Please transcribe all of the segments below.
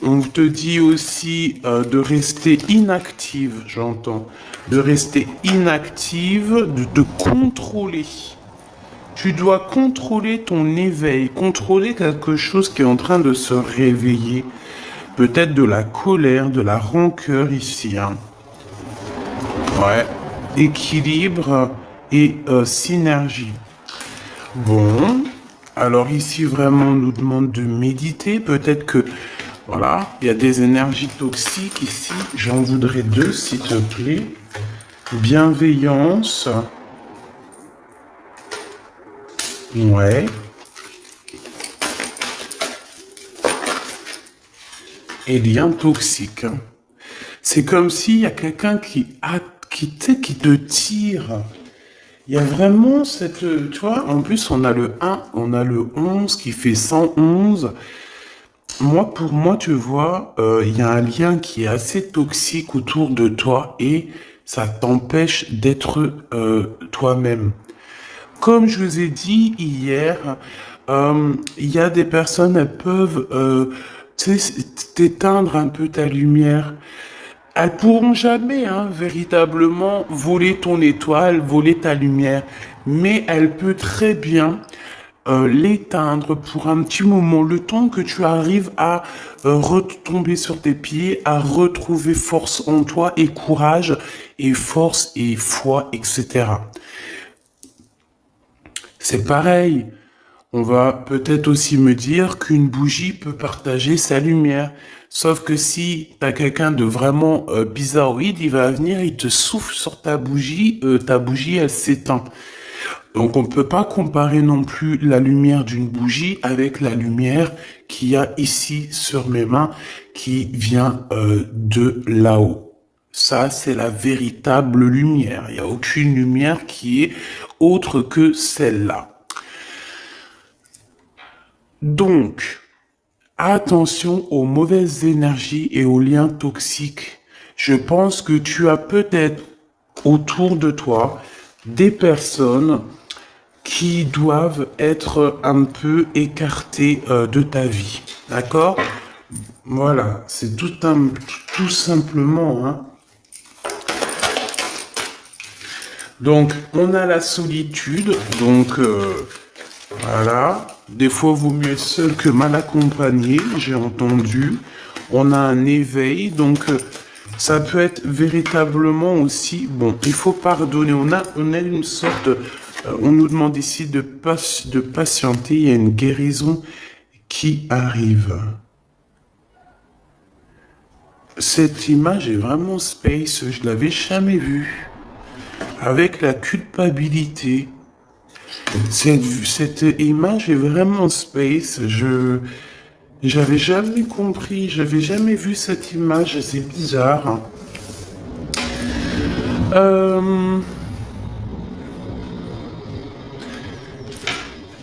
On te dit aussi de rester inactive, j'entends. De rester inactive, de te contrôler. Tu dois contrôler ton éveil, contrôler quelque chose qui est en train de se réveiller. Peut-être de la colère, de la rancœur ici. Hein. Ouais. Équilibre et synergie. Bon. Alors ici, vraiment, on nous demande de méditer. Peut-être que, voilà, il y a des énergies toxiques ici. J'en voudrais deux, s'il te plaît. Bienveillance. Ouais. Et lien toxique. C'est comme s'il y a quelqu'un qui te tire. Il y a vraiment cette... Tu vois, en plus, on a le 1, on a le 11 qui fait 111. Moi, pour moi, tu vois, il y a un lien qui est assez toxique autour de toi et ça t'empêche d'être toi-même. Comme je vous ai dit hier, il y a des personnes, elles peuvent t'éteindre un peu ta lumière. Elles pourront jamais, hein, véritablement voler ton étoile, voler ta lumière, mais elle peut très bien l'éteindre pour un petit moment, le temps que tu arrives à retomber sur tes pieds, à retrouver force en toi et courage et force et foi, etc. C'est pareil. On va peut-être aussi me dire qu'une bougie peut partager sa lumière. Sauf que si tu as quelqu'un de vraiment bizarroïde, il va venir, il te souffle sur ta bougie elle s'éteint. Donc on ne peut pas comparer non plus la lumière d'une bougie avec la lumière qu'il y a ici sur mes mains qui vient de là-haut. Ça, c'est la véritable lumière. Il n'y a aucune lumière qui est autre que celle-là. Donc, attention aux mauvaises énergies et aux liens toxiques. Je pense que tu as peut-être autour de toi des personnes qui doivent être un peu écartées de ta vie. D'accord? Voilà, c'est tout simplement. Hein. Donc, on a la solitude. Donc, voilà. Des fois, vaut mieux être seul que mal accompagné, j'ai entendu. On a un éveil, donc ça peut être véritablement aussi... Bon, il faut pardonner. On a une sorte... on nous demande ici de patienter. Il y a une guérison qui arrive. Cette image est vraiment space. Je l'avais jamais vue. Avec la culpabilité. Cette image est vraiment space. J'avais jamais compris, j'avais jamais vu cette image, c'est bizarre.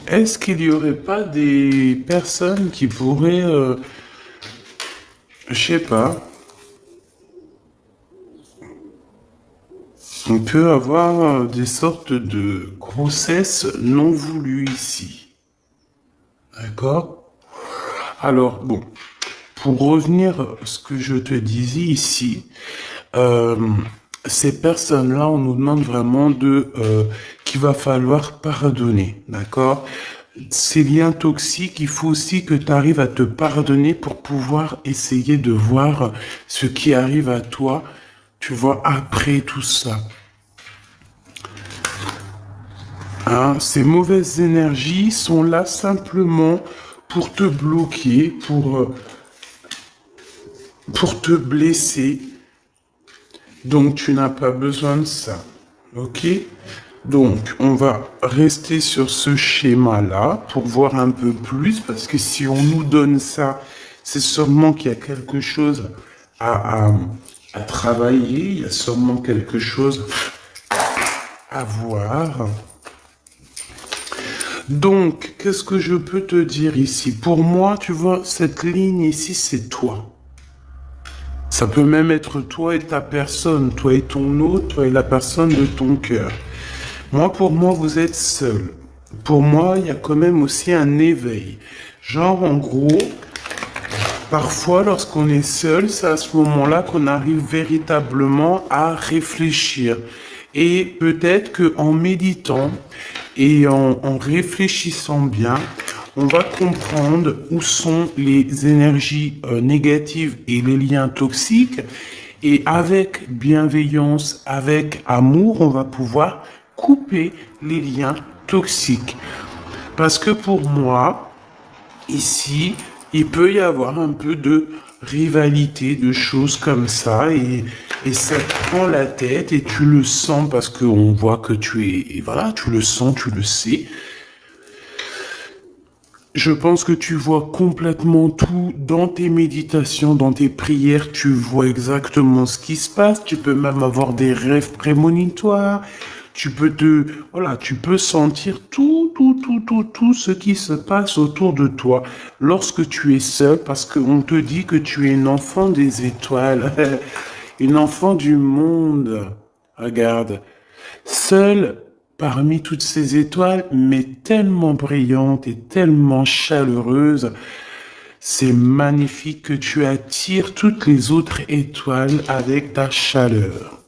Est-ce qu'il n'y aurait pas des personnes qui pourraient, je sais pas, on peut avoir des sortes de grossesses non voulues ici. D'accord? Alors, bon, pour revenir à ce que je te disais ici, ces personnes-là, on nous demande vraiment qu'il va falloir pardonner, d'accord? Ces liens toxiques, il faut aussi que tu arrives à te pardonner pour pouvoir essayer de voir ce qui arrive à toi, tu vois, après tout ça. Hein, ces mauvaises énergies sont là simplement pour te bloquer, pour te blesser. Donc, tu n'as pas besoin de ça. Ok? Donc, on va rester sur ce schéma-là pour voir un peu plus, parce que si on nous donne ça, c'est sûrement qu'il y a quelque chose à travailler, il y a sûrement quelque chose à voir. Donc, qu'est-ce que je peux te dire ici? Pour moi, tu vois, cette ligne ici, c'est toi. Ça peut même être toi et ta personne, toi et ton autre, toi et la personne de ton cœur. Moi, pour moi, vous êtes seul. Pour moi, il y a quand même aussi un éveil. Genre, en gros, Parfois, lorsqu'on est seul, c'est à ce moment-là qu'on arrive véritablement à réfléchir. Et peut-être qu'en méditant et en réfléchissant bien, on va comprendre où sont les énergies négatives et les liens toxiques. Et avec bienveillance, avec amour, on va pouvoir couper les liens toxiques. Parce que pour moi, ici, il peut y avoir un peu de rivalité, de choses comme ça, et ça te prend la tête, et tu le sens parce qu'on voit que tu es, et voilà, tu le sens, tu le sais. Je pense que tu vois complètement tout dans tes méditations, dans tes prières, tu vois exactement ce qui se passe, tu peux même avoir des rêves prémonitoires, voilà, tu peux sentir tout ce qui se passe autour de toi lorsque tu es seul, parce qu'on te dit que tu es une enfant des étoiles, une enfant du monde. Regarde, seule parmi toutes ces étoiles, mais tellement brillante et tellement chaleureuse, c'est magnifique que tu attires toutes les autres étoiles avec ta chaleur.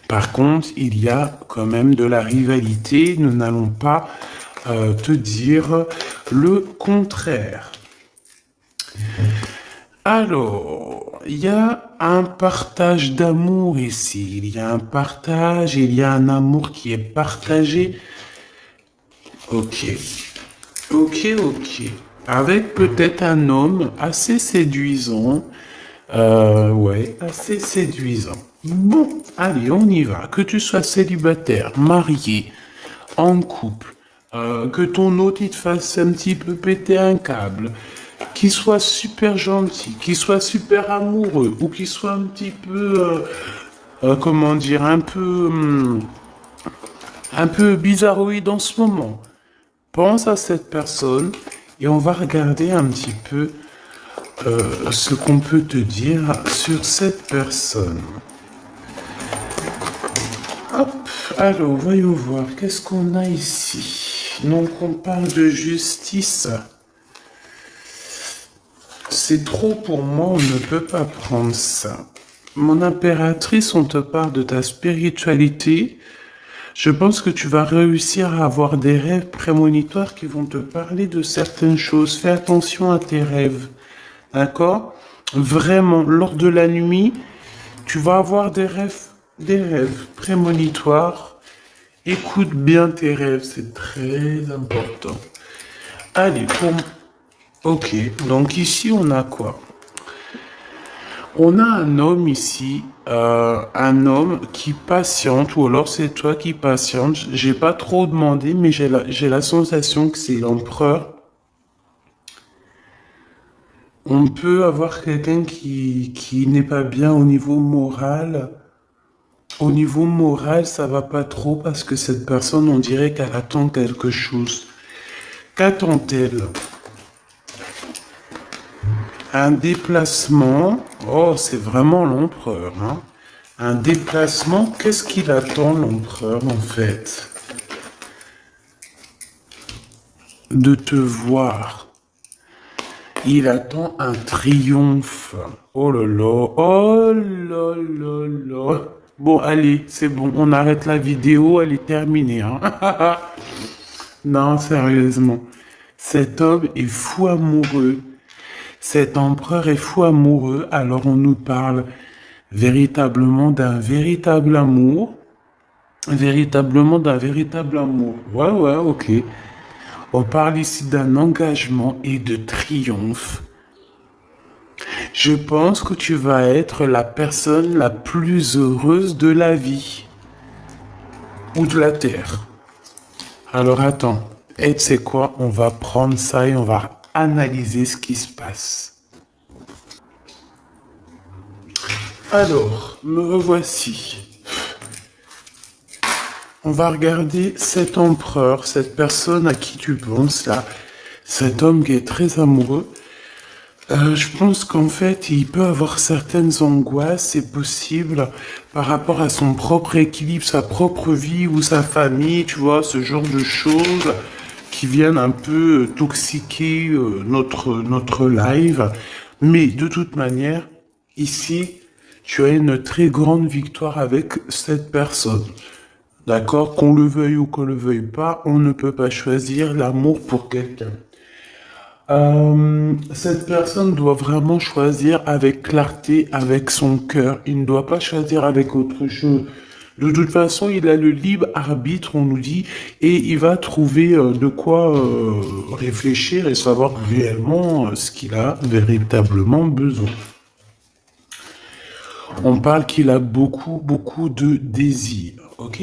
Par contre, il y a quand même de la rivalité. Nous n'allons pas te dire le contraire. Alors, il y a un partage d'amour ici. Il y a un partage, il y a un amour qui est partagé. Ok. Avec peut-être un homme assez séduisant. Ouais, assez séduisant. Bon, allez, on y va. Que tu sois célibataire, marié, en couple, que ton hôte il te fasse un petit peu péter un câble, qu'il soit super gentil, qu'il soit super amoureux, ou qu'il soit un petit peu, comment dire, un peu bizarroïde en ce moment. Pense à cette personne et on va regarder un petit peu ce qu'on peut te dire sur cette personne. Hop, alors voyons voir, qu'est-ce qu'on a ici? Donc on parle de justice. C'est trop pour moi, on ne peut pas prendre ça. Mon impératrice, on te parle de ta spiritualité. Je pense que tu vas réussir à avoir des rêves prémonitoires qui vont te parler de certaines choses. Fais attention à tes rêves. D'accord? Vraiment, lors de la nuit, tu vas avoir des rêves prémonitoires. Écoute bien tes rêves, c'est très important. Allez, Ok, donc ici on a quoi? On a un homme ici, un homme qui patiente, ou alors c'est toi qui patiente. J'ai pas trop demandé, mais j'ai la sensation que c'est l'empereur. On peut avoir quelqu'un qui n'est pas bien au niveau moral. Au niveau moral, ça va pas trop parce que cette personne, on dirait qu'elle attend quelque chose. Qu'attend-elle? Un déplacement. Oh, c'est vraiment l'empereur, hein. Un déplacement, qu'est-ce qu'il attend l'empereur en fait? De te voir. Il attend un triomphe. Oh là là, oh là là là. Bon, allez, c'est bon, on arrête la vidéo, elle est terminée, hein. Non, sérieusement. Cet homme est fou amoureux. Cet empereur est fou amoureux, alors on nous parle véritablement d'un véritable amour. Véritablement d'un véritable amour. Ouais, ok. On parle ici d'un engagement et de triomphe. Je pense que tu vas être la personne la plus heureuse de la vie. Ou de la terre. Alors attends. Et tu sais quoi? On va prendre ça et on va analyser ce qui se passe. Alors, me revoici. On va regarder cet empereur, cette personne à qui tu penses là, cet homme qui est très amoureux. Je pense qu'en fait, il peut avoir certaines angoisses, c'est possible, par rapport à son propre équilibre, sa propre vie ou sa famille, tu vois, ce genre de choses qui viennent un peu toxiquer notre live. Mais de toute manière, ici, tu as une très grande victoire avec cette personne. D'accord? Qu'on le veuille ou qu'on le veuille pas, on ne peut pas choisir l'amour pour quelqu'un. Cette personne doit vraiment choisir avec clarté, avec son cœur. Il ne doit pas choisir avec autre chose. De toute façon, il a le libre arbitre, on nous dit, et il va trouver de quoi réfléchir et savoir réellement ce qu'il a véritablement besoin. On parle qu'il a beaucoup, beaucoup de désirs, ok?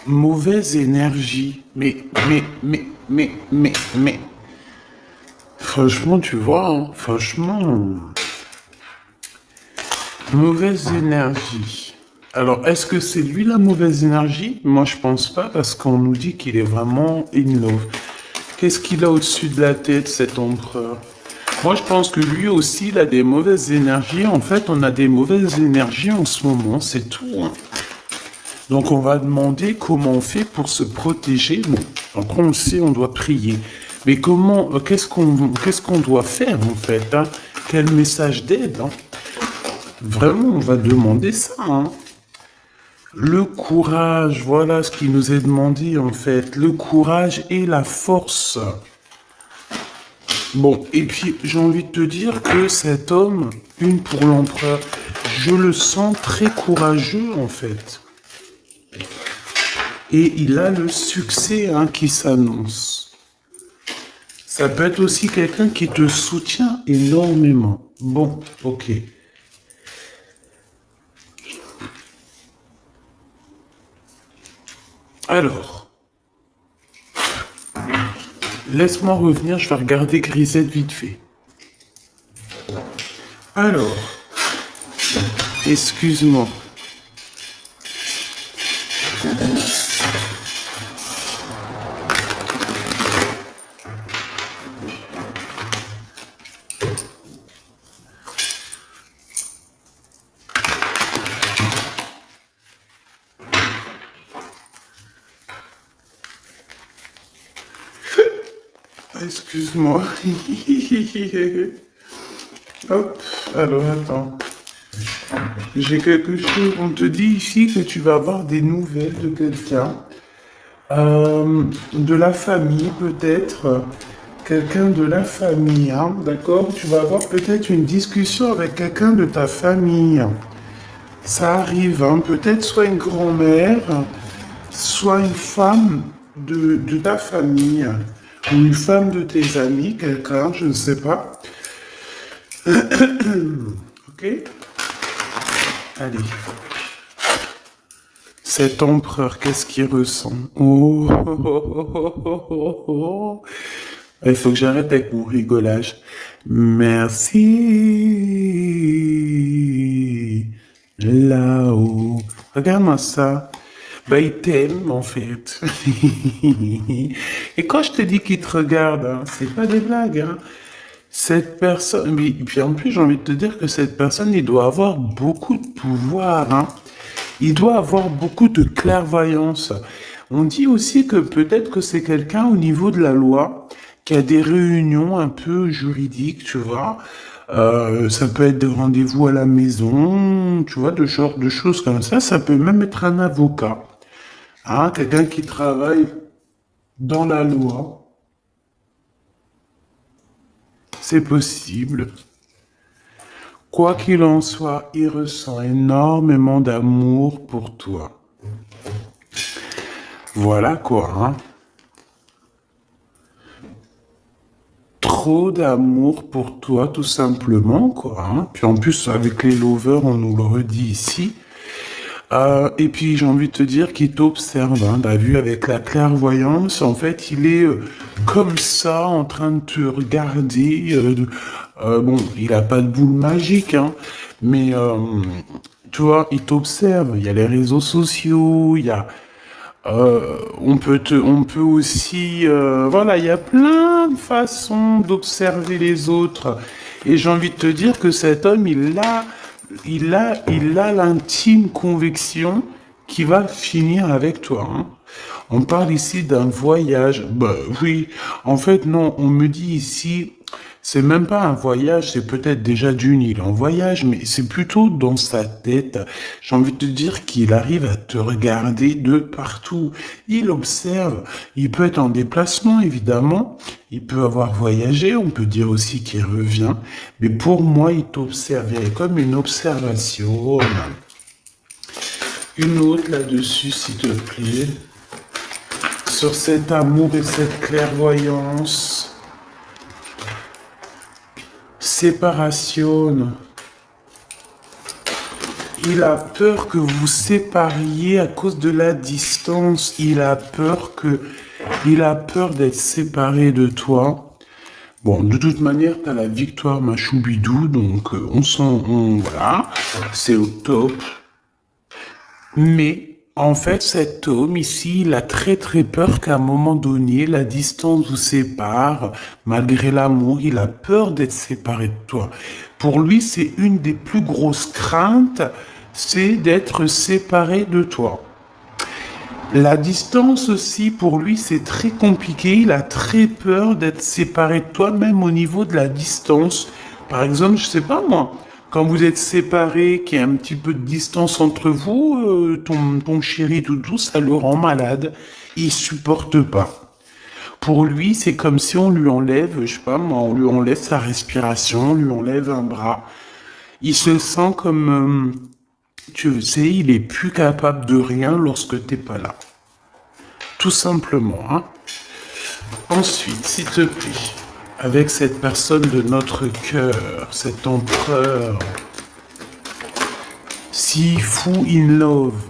Mauvaise énergie. Mais. Franchement, tu vois, hein, franchement. Mauvaise énergie. Alors, est-ce que c'est lui la mauvaise énergie? Moi, je pense pas parce qu'on nous dit qu'il est vraiment in love. Qu'est-ce qu'il a au-dessus de la tête, cet empereur? Moi, je pense que lui aussi, il a des mauvaises énergies. En fait, on a des mauvaises énergies en ce moment, c'est tout, hein. Donc on va demander comment on fait pour se protéger. Bon, après on le sait, on doit prier. Mais comment, qu'est-ce qu'on doit faire en fait, hein? Quel message d'aide, hein? Vraiment, on va demander ça, hein? Le courage, voilà ce qui nous est demandé en fait. Le courage et la force. Bon, et puis j'ai envie de te dire que cet homme, une pour l'empereur, je le sens très courageux en fait. Et il a le succès hein, qui s'annonce. Ça peut être aussi quelqu'un qui te soutient énormément. Bon, ok. Alors, laisse-moi revenir, je vais regarder Grisette vite fait. Alors, excuse-moi. Excuse-moi. Hop, alors attends. J'ai quelque chose. On te dit ici que tu vas avoir des nouvelles de quelqu'un. De la famille peut-être. Quelqu'un de la famille, hein, d'accord? Tu vas avoir peut-être une discussion avec quelqu'un de ta famille. Ça arrive, hein, peut-être soit une grand-mère, soit une femme de ta famille, ou une femme de tes amis, quelqu'un, je ne sais pas. Ok? Allez. Cet empereur, qu'est-ce qu'il ressent? Oh, oh, oh, oh, oh, oh, oh. Il faut que j'arrête avec mon rigolage. Merci. Là-haut. Regarde-moi ça. Ben, il t'aime, en fait. Et quand je te dis qu'il te regarde, hein, c'est pas des blagues, hein. Cette personne, mais puis en plus, j'ai envie de te dire que cette personne, il doit avoir beaucoup de pouvoir, hein. Il doit avoir beaucoup de clairvoyance. On dit aussi que peut-être que c'est quelqu'un au niveau de la loi qui a des réunions un peu juridiques, tu vois. Ça peut être des rendez-vous à la maison, tu vois, de genre de choses comme ça. Ça peut même être un avocat, hein, quelqu'un qui travaille dans la loi. C'est possible. Quoi qu'il en soit, il ressent énormément d'amour pour toi. Voilà quoi, hein. Trop d'amour pour toi, tout simplement, quoi, hein. Puis en plus, avec les lovers, on nous le redit ici. Et puis j'ai envie de te dire qu'il t'observe, hein, t'as vu avec la clairvoyance, en fait il est comme ça en train de te regarder. Bon, il a pas de boule magique, hein, mais tu vois, il t'observe. Il y a les réseaux sociaux, il y a On peut aussi, voilà, il y a plein de façons d'observer les autres. Et j'ai envie de te dire que cet homme, il a l'intime conviction qu'il va finir avec toi, hein. On parle ici d'un voyage. Bah oui, en fait non, on me dit ici, c'est même pas un voyage, c'est peut-être déjà d'une île en voyage, mais c'est plutôt dans sa tête. J'ai envie de te dire qu'il arrive à te regarder de partout. Il observe, il peut être en déplacement évidemment, il peut avoir voyagé, on peut dire aussi qu'il revient, mais pour moi il t'observe, il y a comme une observation. Une autre là-dessus s'il te plaît. Sur cet amour et cette clairvoyance. Séparation. Il a peur que vous sépariez à cause de la distance. Il a peur d'être séparé de toi. Bon, de toute manière, t'as la victoire, ma choubidou, donc voilà, c'est au top. Mais en fait, cet homme ici, il a très très peur qu'à un moment donné, la distance vous sépare. Malgré l'amour, il a peur d'être séparé de toi. Pour lui, c'est une des plus grosses craintes, c'est d'être séparé de toi. La distance aussi, pour lui, c'est très compliqué. Il a très peur d'être séparé de toi, même au niveau de la distance. Par exemple, je sais pas moi, quand vous êtes séparés, qu'il y a un petit peu de distance entre vous, ton chéri doudou, ça le rend malade. Il supporte pas. Pour lui, c'est comme si on lui enlève, je sais pas moi, on lui enlève sa respiration, on lui enlève un bras. Il se sent comme, tu sais, il est plus capable de rien lorsque t'es pas là. Tout simplement, hein. Ensuite, s'il te plaît, avec cette personne de notre cœur, cet empereur, si fou in love,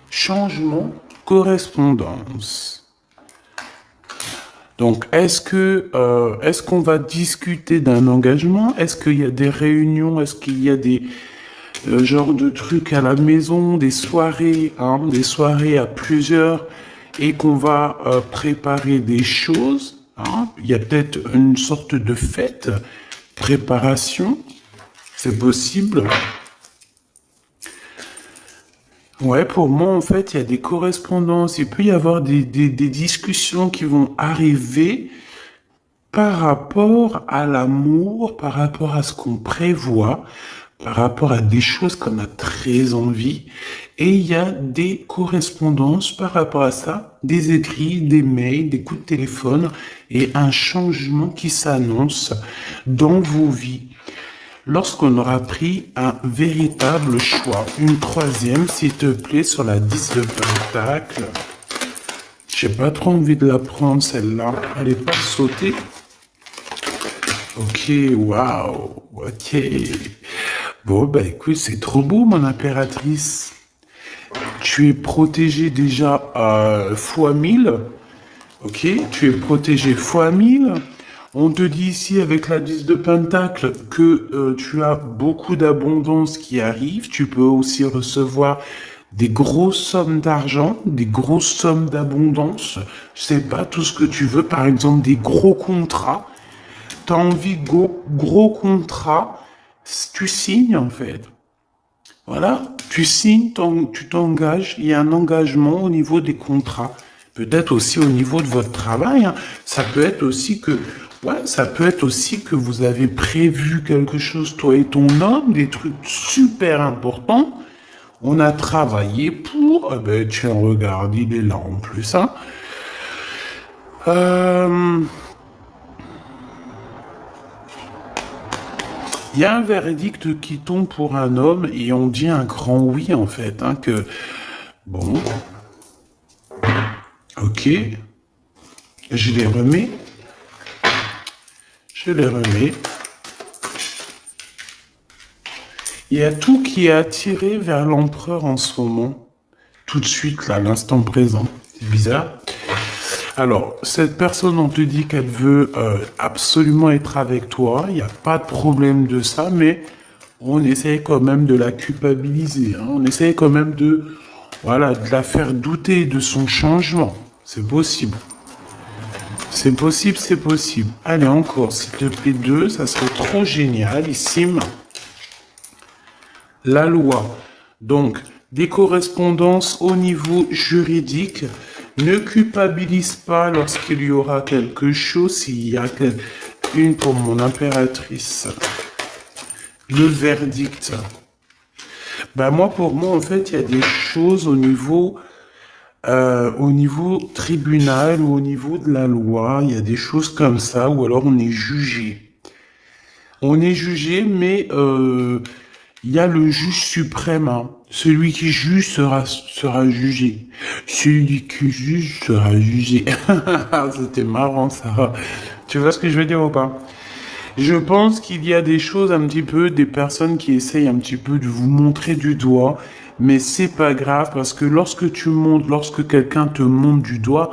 changement, correspondance. Donc, est-ce qu'on va discuter d'un engagement? Est-ce qu'il y a des réunions? Est-ce qu'il y a des genres de trucs à la maison, des soirées à plusieurs, et qu'on va préparer des choses, hein? Il y a peut-être une sorte de fête, préparation, c'est possible. Ouais, pour moi, en fait, il y a des correspondances. Il peut y avoir des discussions qui vont arriver par rapport à l'amour, par rapport à ce qu'on prévoit, par rapport à des choses qu'on a très envie. Et il y a des correspondances par rapport à ça, des écrits, des mails, des coups de téléphone et un changement qui s'annonce dans vos vies. Lorsqu'on aura pris un véritable choix. Une troisième, s'il te plaît, sur la 10 de pentacle. J'ai pas trop envie de la prendre, celle-là. Elle est pas sautée. Ok, waouh, ok. Bon, bah écoute, c'est trop beau, mon impératrice. Tu es protégée déjà fois 1000. Ok, tu es protégée fois 1000. On te dit ici avec la 10 de pentacle que tu as beaucoup d'abondance qui arrive. Tu peux aussi recevoir des grosses sommes d'argent, des grosses sommes d'abondance. Je sais pas, tout ce que tu veux. Par exemple, des gros contrats. T'as envie de gros contrats. Tu signes en fait. Voilà, tu signes, tu t'engages. Il y a un engagement au niveau des contrats. Peut-être aussi au niveau de votre travail, hein. Ça peut être aussi que vous avez prévu quelque chose, toi et ton homme, des trucs super importants. On a travaillé pour. Eh ben, tiens, regarde, il est là en plus, hein. Il y a un verdict qui tombe pour un homme et on dit un grand oui, en fait, hein, que. Bon. Ok. Je les remets. Il y a tout qui est attiré vers l'empereur en ce moment. Tout de suite, là, à l'instant présent. C'est bizarre. Alors, cette personne, on te dit qu'elle veut absolument être avec toi. Il n'y a pas de problème de ça, mais on essaye quand même de la culpabiliser, hein. On essaye quand même de Voilà, de la faire douter de son changement. C'est possible. C'est possible, c'est possible. Allez, encore, s'il te plaît, 2, ça serait trop génialissime. La loi. Donc, des correspondances au niveau juridique. Ne culpabilise pas lorsqu'il y aura quelque chose, s'il y a une pour mon impératrice. Le verdict. Ben moi, pour moi, en fait, il y a des choses au niveau tribunal ou au niveau de la loi, il y a des choses comme ça, ou alors on est jugé. On est jugé, mais il y a le juge suprême. Hein. Celui qui juge sera jugé. Celui qui juge sera jugé. C'était marrant ça. Tu vois ce que je veux dire ou pas? Je pense qu'il y a des choses un petit peu, des personnes qui essayent un petit peu de vous montrer du doigt, mais c'est pas grave parce que lorsque quelqu'un te montre du doigt,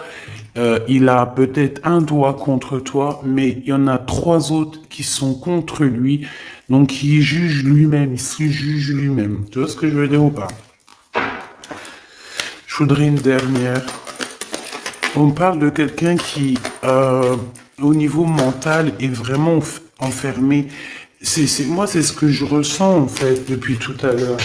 il a peut-être un doigt contre toi, mais il y en a 3 autres qui sont contre lui, donc il juge lui-même, il se juge lui-même. Tu vois ce que je veux dire ou pas? Je voudrais une dernière. On parle de quelqu'un qui, au niveau mental, est vraiment enfermé. Moi, c'est ce que je ressens, en fait, depuis tout à l'heure.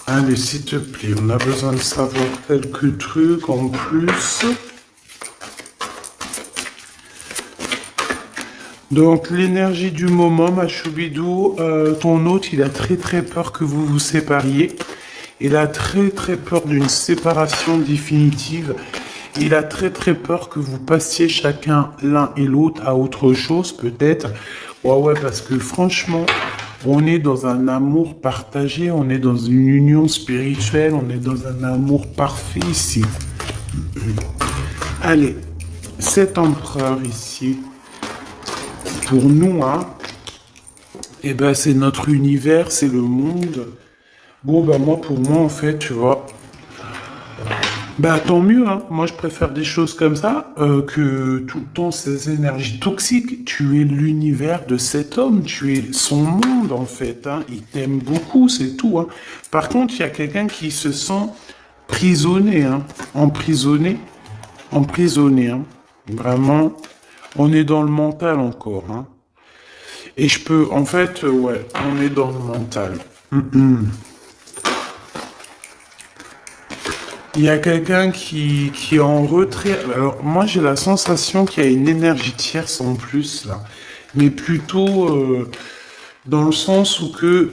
Allez, s'il te plaît, on a besoin de savoir quelques trucs en plus. Donc, l'énergie du moment, ma choubidou, ton hôte, il a très très peur que vous vous sépariez. Il a très très peur d'une séparation définitive. Il a très très peur que vous passiez chacun l'un et l'autre à autre chose, peut-être. Ouais, parce que franchement, on est dans un amour partagé, on est dans une union spirituelle, on est dans un amour parfait ici. Allez, cet empereur ici, pour nous, hein, eh ben, c'est notre univers, c'est le monde. Bon, bah, pour moi, en fait, tu vois, bah, tant mieux, hein. Moi, je préfère des choses comme ça, que tout le temps ces énergies toxiques. Tu es l'univers de cet homme, tu es son monde, en fait, hein. Il t'aime beaucoup, c'est tout, hein. Par contre, il y a quelqu'un qui se sent prisonnier, hein. Emprisonné, hein. Vraiment, on est dans le mental encore, hein. Et je peux, en fait, ouais, on est dans le mental. Il y a quelqu'un qui est en retrait. Alors, moi, j'ai la sensation qu'il y a une énergie tierce en plus, là. Mais plutôt dans le sens où que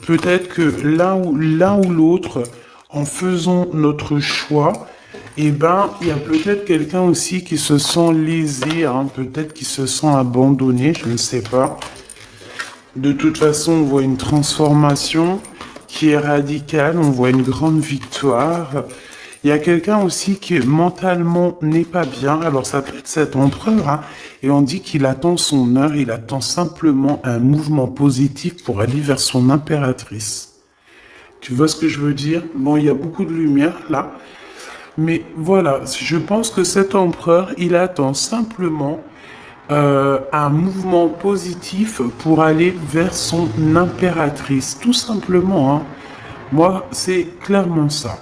peut-être que l'un ou l'autre, en faisant notre choix, eh ben, il y a peut-être quelqu'un aussi qui se sent lésé, hein, peut-être qui se sent abandonné, je ne sais pas. De toute façon, on voit une transformation qui est radicale, on voit une grande victoire. Il y a quelqu'un aussi qui mentalement n'est pas bien, alors ça peut être cet empereur, hein, et on dit qu'il attend son heure, il attend simplement un mouvement positif pour aller vers son impératrice. Tu vois ce que je veux dire? Bon, il y a beaucoup de lumière là, mais voilà, je pense que cet empereur, il attend simplement un mouvement positif pour aller vers son impératrice, tout simplement. Hein. Moi, c'est clairement ça.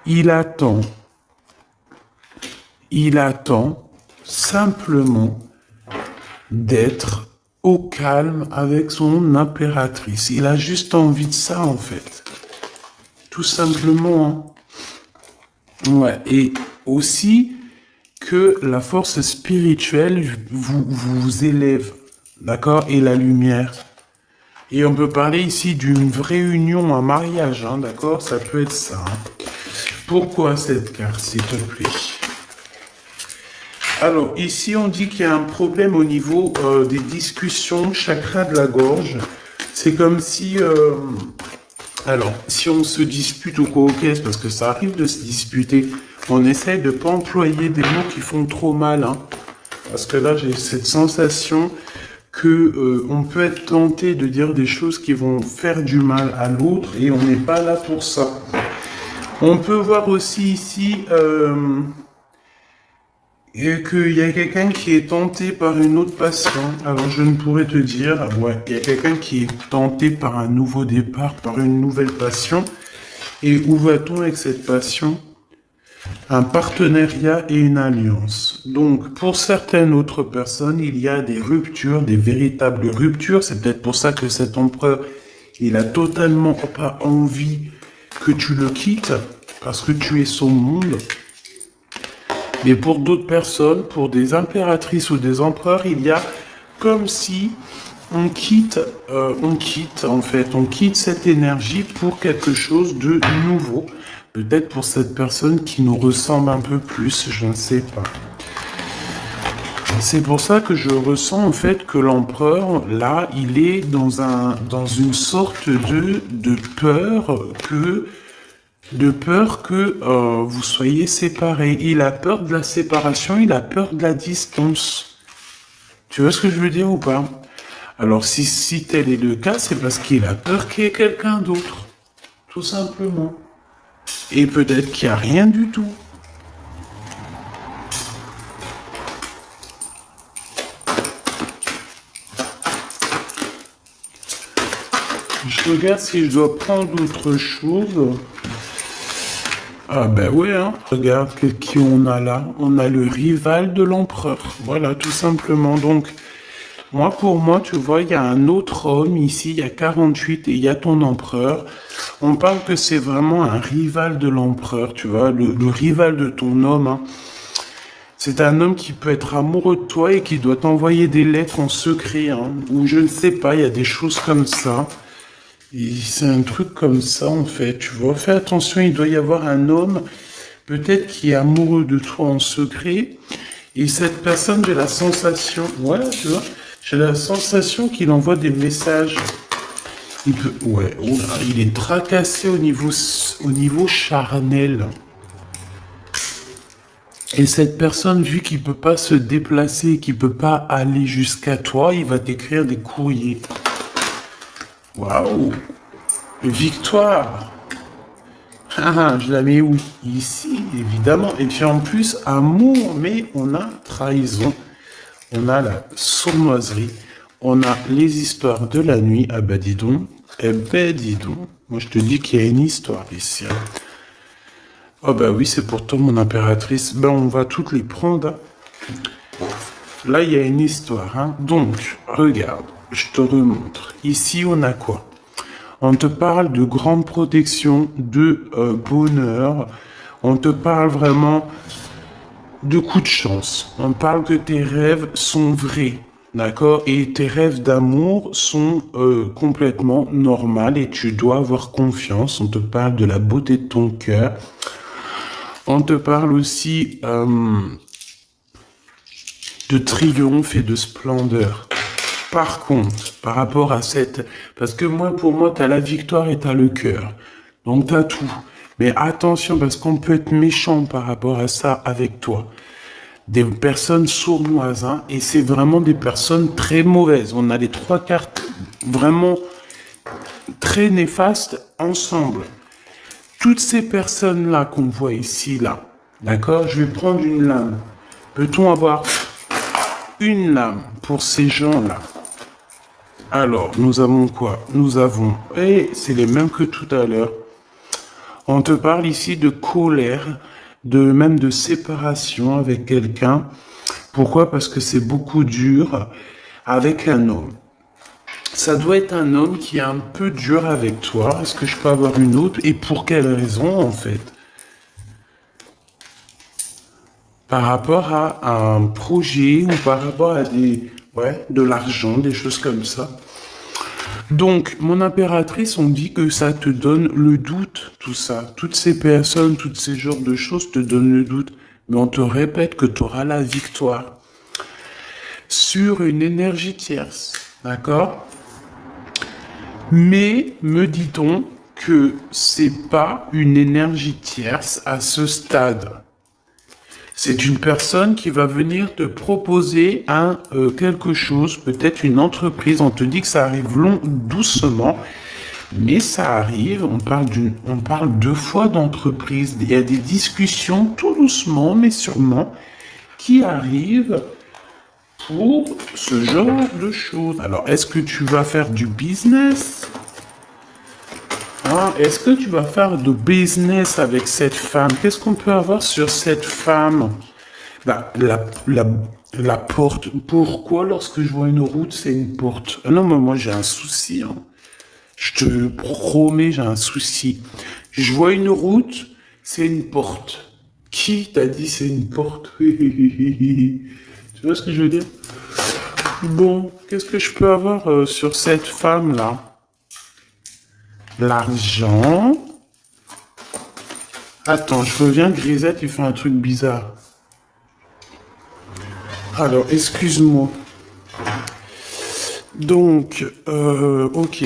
Il attend simplement d'être au calme avec son impératrice. Il a juste envie de ça, en fait. Tout simplement. Hein. Ouais, et aussi que la force spirituelle vous élève, d'accord, et la lumière. Et on peut parler ici d'une vraie union, un mariage, hein, d'accord, ça peut être ça. Hein. Pourquoi cette carte, s'il te plaît? Alors, ici, on dit qu'il y a un problème au niveau des discussions, chakra de la gorge. C'est comme si... alors, si on se dispute ou quoi, ok, parce que ça arrive de se disputer, on essaye de ne pas employer des mots qui font trop mal. Hein, parce que là, j'ai cette sensation que on peut être tenté de dire des choses qui vont faire du mal à l'autre et on n'est pas là pour ça. On peut voir aussi ici Et qu'il y a quelqu'un qui est tenté par une autre passion. Alors je ne pourrais te dire, ouais, il y a quelqu'un qui est tenté par un nouveau départ, par une nouvelle passion. Et où va-t-on avec cette passion? Un partenariat et une alliance. Donc, pour certaines autres personnes, il y a des ruptures, des véritables ruptures. C'est peut-être pour ça que cet empereur, il a totalement pas envie que tu le quittes, parce que tu es son monde. Mais pour d'autres personnes, pour des impératrices ou des empereurs, il y a comme si on quitte cette énergie pour quelque chose de nouveau. Peut-être pour cette personne qui nous ressemble un peu plus, je ne sais pas. C'est pour ça que je ressens en fait que l'empereur, là, il est dans une sorte de peur que vous soyez séparés. Il a peur de la séparation, il a peur de la distance. Tu vois ce que je veux dire ou pas? Alors si tel est le cas, c'est parce qu'il a peur qu'il y ait quelqu'un d'autre. Tout simplement. Et peut-être qu'il n'y a rien du tout. Je regarde si je dois prendre autre chose. Ah ben ouais, hein. Regarde qui on a là. On a le rival de l'empereur. Voilà, tout simplement. Donc, pour moi, tu vois, il y a un autre homme ici, il y a 48 et il y a ton empereur. On parle que c'est vraiment un rival de l'empereur, tu vois, le rival de ton homme. Hein. C'est un homme qui peut être amoureux de toi et qui doit t'envoyer des lettres en secret, hein, ou je ne sais pas, il y a des choses comme ça. C'est un truc comme ça, en fait, tu vois. Fais attention, il doit y avoir un homme, peut-être qui est amoureux de toi en secret. Et cette personne, j'ai la sensation, voilà, tu vois, j'ai la sensation qu'il envoie des messages. Il peut, ouais, oh là, il est tracassé au niveau charnel. Et cette personne, vu qu'il peut pas se déplacer, qu'il peut pas aller jusqu'à toi, il va t'écrire des courriers. Waouh! Victoire! Ah, je la mets où? Ici, évidemment. Et puis en plus, amour, mais on a trahison. On a la sournoiserie. On a les histoires de la nuit. Ah bah dis donc. Eh ben dis donc. Moi je te dis qu'il y a une histoire ici. Hein. Oh bah oui, c'est pourtant mon impératrice. Ben on va toutes les prendre. Là, il y a une histoire. Hein. Donc, regarde. Je te remontre. Ici, on a quoi? On te parle de grande protection, de bonheur. On te parle vraiment de coups de chance. On parle que tes rêves sont vrais. D'accord? Et tes rêves d'amour sont complètement normaux et tu dois avoir confiance. On te parle de la beauté de ton cœur. On te parle aussi de triomphe et de splendeur. Par contre, par rapport à cette... Parce que pour moi, t'as la victoire et t'as le cœur. Donc t'as tout. Mais attention, parce qu'on peut être méchant par rapport à ça avec toi. Des personnes sournoises, hein, et c'est vraiment des personnes très mauvaises. On a les trois cartes vraiment très néfastes ensemble. Toutes ces personnes-là qu'on voit ici, là, d'accord? Je vais prendre une lame. Peut-on avoir une lame pour ces gens-là? Alors, nous avons quoi? Nous avons, et c'est les mêmes que tout à l'heure. On te parle ici de colère, même de séparation avec quelqu'un. Pourquoi? Parce que c'est beaucoup dur avec un homme. Ça doit être un homme qui est un peu dur avec toi. Est-ce que je peux avoir une autre? Et pour quelle raison, en fait? Par rapport à un projet ou par rapport à de l'argent, des choses comme ça. Donc, mon impératrice, on dit que ça te donne le doute, tout ça. Toutes ces personnes, tous ces genres de choses te donnent le doute. Mais on te répète que tu auras la victoire sur une énergie tierce. D'accord? Mais, me dit-on que c'est pas une énergie tierce à ce stade. C'est une personne qui va venir te proposer quelque chose, peut-être une entreprise. On te dit que ça arrive doucement, mais ça arrive. On parle deux fois d'entreprise. Il y a des discussions tout doucement, mais sûrement. qui arrivent pour ce genre de choses. Alors, est-ce que tu vas faire du business? Hein, est-ce que tu vas faire du business avec cette femme? Qu'est-ce qu'on peut avoir sur cette femme? Bah, la porte. Pourquoi lorsque je vois une route, c'est une porte? Ah non, mais moi j'ai un souci. Hein. Je te promets, j'ai un souci. Je vois une route, c'est une porte. Qui t'a dit c'est une porte? Tu vois ce que je veux dire? Bon, qu'est-ce que je peux avoir sur cette femme-là? L'argent. Attends, je reviens, Grisette, il fait un truc bizarre. Alors, excuse-moi. Donc, ok.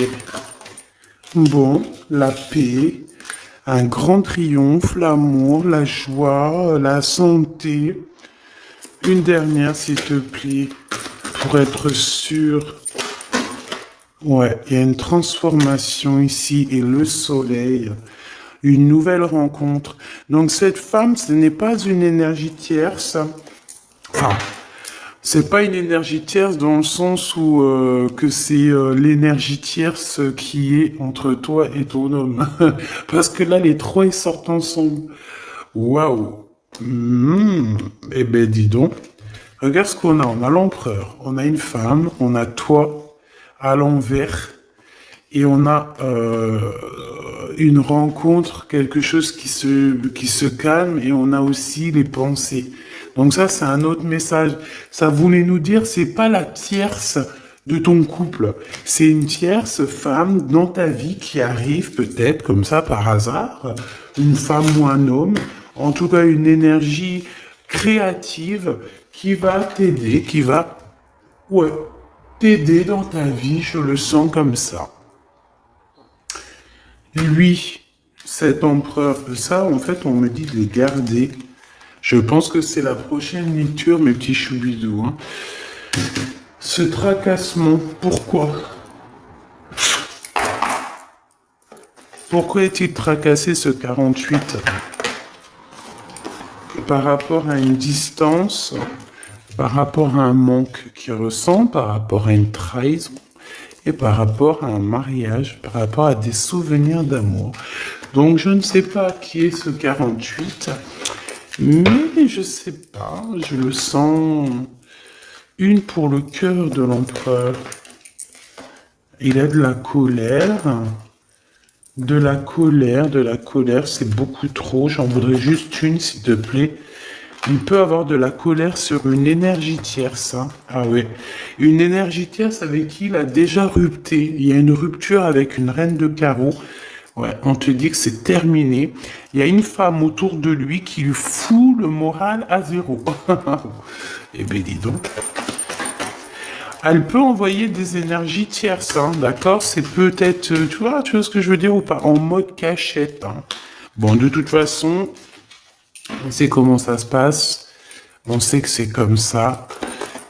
Bon, la paix, un grand triomphe, l'amour, la joie, la santé. Une dernière, s'il te plaît, pour être sûr. Ouais, il y a une transformation ici et le soleil. Une nouvelle rencontre. Donc cette femme, ce n'est pas une énergie tierce. Enfin, c'est pas une énergie tierce dans le sens où que c'est l'énergie tierce qui est entre toi et ton homme. Parce que là, les trois, ils sortent ensemble. Waouh. Eh ben, dis donc. Regarde ce qu'on a. On a l'empereur, on a une femme, on a toi à l'envers. Et on a une rencontre, quelque chose qui se calme, et on a aussi les pensées. Donc ça, c'est un autre message. Ça voulait nous dire, c'est pas la tierce de ton couple. C'est une tierce femme dans ta vie qui arrive peut-être comme ça par hasard, une femme ou un homme, en tout cas une énergie créative qui va t'aider, qui va, ouais, t'aider dans ta vie, je le sens comme ça. Lui, cet empereur, ça, en fait, on me dit de les garder. Je pense que c'est la prochaine lecture, mes petits choubidous. Hein. Ce tracassement, pourquoi? Pourquoi est-il tracassé, ce 48? Par rapport à une distance, par rapport à un manque qu'il ressent, par rapport à une trahison, et par rapport à un mariage, par rapport à des souvenirs d'amour. Donc je ne sais pas qui est ce 48, mais je sais pas, je le sens. Une pour le cœur de l'empereur. Il a de la colère. De la colère, c'est beaucoup trop. J'en voudrais juste une, s'il te plaît. Il peut avoir de la colère sur une énergie tierce. Hein. Ah oui. Une énergie tierce avec qui il a déjà rupté. Il y a une rupture avec une reine de carreau. Ouais, on te dit que c'est terminé. Il y a une femme autour de lui qui lui fout le moral à zéro. Eh bien, dis donc. Elle peut envoyer des énergies tierces, hein, d'accord? C'est peut-être, tu vois ce que je veux dire ou pas? En mode cachette. Hein. Bon, de toute façon, on sait comment ça se passe. On sait que c'est comme ça.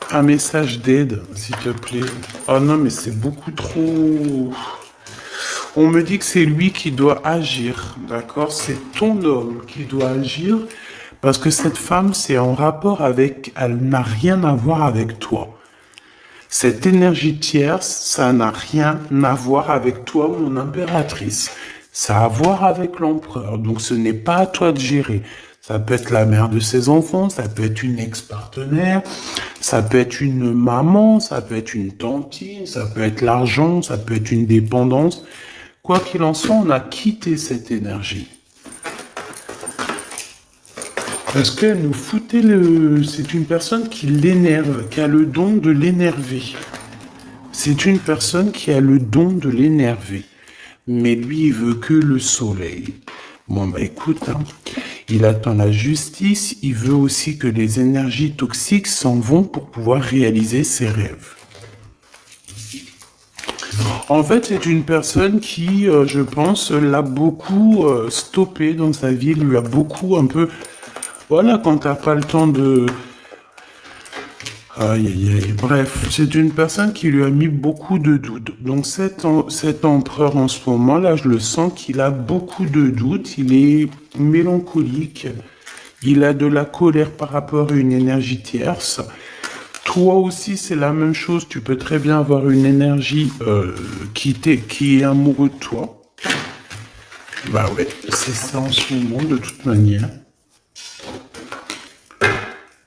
Un message d'aide, s'il te plaît. Oh non, mais c'est beaucoup trop... On me dit que c'est lui qui doit agir, d'accord? C'est ton homme qui doit agir parce que cette femme, c'est en rapport avec... Elle n'a rien à voir avec toi. Cette énergie tierce, ça n'a rien à voir avec toi, mon impératrice. Ça a à voir avec l'empereur. Donc ce n'est pas à toi de gérer. Ça peut être la mère de ses enfants, ça peut être une ex-partenaire, ça peut être une maman, ça peut être une tantine, ça peut être l'argent, ça peut être une dépendance. Quoi qu'il en soit, on a quitté cette énergie. Parce qu'elle nous foutait le... C'est une personne qui l'énerve, qui a le don de l'énerver. C'est une personne qui a le don de l'énerver. Mais lui, il veut que le soleil. Bon, bah écoute, hein, il attend la justice, il veut aussi que les énergies toxiques s'en vont pour pouvoir réaliser ses rêves. En fait, c'est une personne qui, je pense, l'a beaucoup stoppé dans sa vie, lui a beaucoup un peu... Voilà, quand t'as pas le temps de... Aïe, aïe, aïe. Bref, c'est une personne qui lui a mis beaucoup de doutes. Donc cet empereur en ce moment-là, je le sens qu'il a beaucoup de doutes. Il est mélancolique. Il a de la colère par rapport à une énergie tierce. Toi aussi, c'est la même chose. Tu peux très bien avoir une énergie qui est amoureux de toi. Bah ouais, c'est ça en ce moment, de toute manière.